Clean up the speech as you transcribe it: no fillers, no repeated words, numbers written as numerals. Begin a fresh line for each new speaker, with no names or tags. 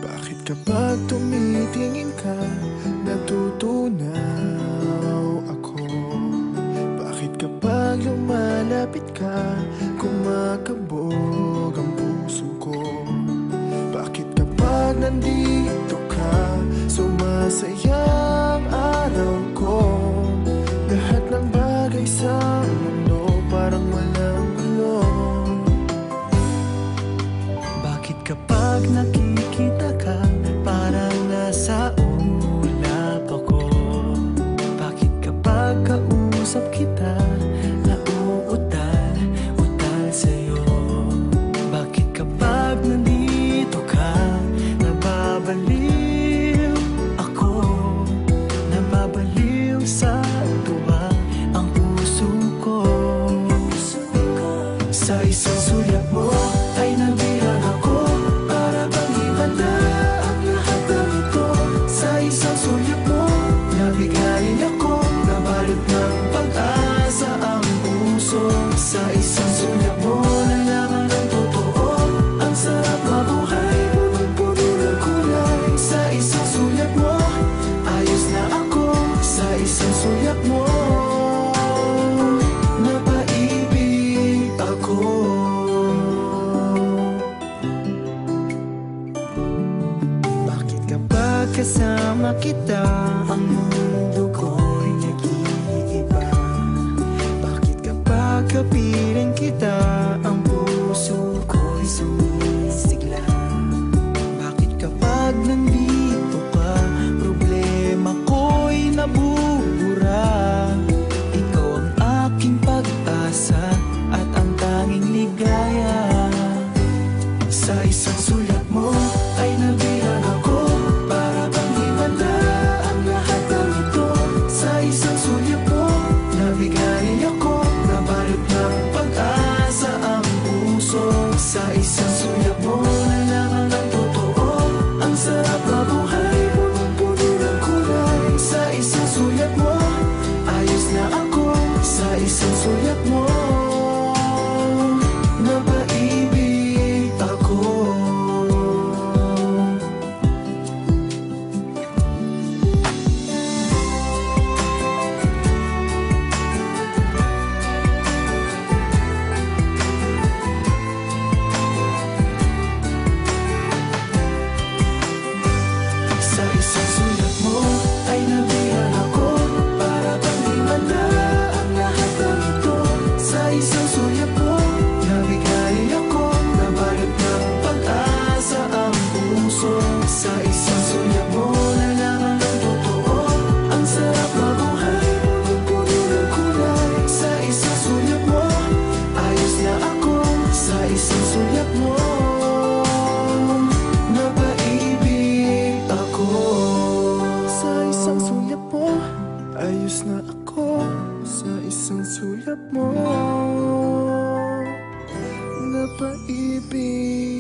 Bakit kapag tumitingin ka, natutunaw ako? Bakit kapag lumalapit ka, kumakabog ang puso ko? Bakit kapag nandito ka, sumasaya ang araw ko? Lahat ng bagay sa mundo parang walang gulo. Bakit kapag nakikita ka, parang nasa ulap ako? Bakit kapag kausap kita, nauutal-utal sa'yo? Bakit kapag nandito ka, nababaliw ako? Nababaliw sa tuwa ang puso ko. Sa isang sulyap mo ay nabihag ako, para bang himanda ang lahat ng ito. Sa isang sulyap mo, nabigayin ako, nabalot ng pag-asa ang puso. Sa isang sulyap mo, nalaman ng totoo, ang sarap mabuhay, punong-puno ng kulay. Sa isang sulyap mo, ayos na ako. Sa isang sulyap mo, napaibig ako. Bakit kapag kasama kita, ang mundo ko'y nag-iiba? Bakit kapag kapiling kita, ang puso ko'y sumisigla? Bakit kapag nandito ka, problema ko'y nabubura? Ikaw ang aking pag-asa at ang tanging ligaya. Sa isang sulyap mo ay nabihag ako, para bang himanda ang lahat ng ito. Sa isang sulyap mo, nabigayin ako, nabalot ng pag-asa ang puso. Sa isang sulyap mo, nalaman ng totoo, ang sarap mabuhay, punong-puno ng kulay. Sa isang sulyap mo, ayos na ako. Sa isang sulyap mo, napaibig ako. Sa isang sulyap mo ay nabihag ako, para bang himanda ang lahat ng ito. Sa isang sulyap mo, nabigayin ako, nabalot ng pag-asa ang puso. Sa isang sulyap mo, nalaman ng totoo, ang sarap mabuhay, punong-puno ng kulay. Sa isang sulyap mo, ayos na ako. Sa isang sulyap mo, napaibig ako. Sa isang sulyap mo, ayos na ako. Sa isang sulyap mo, napaibig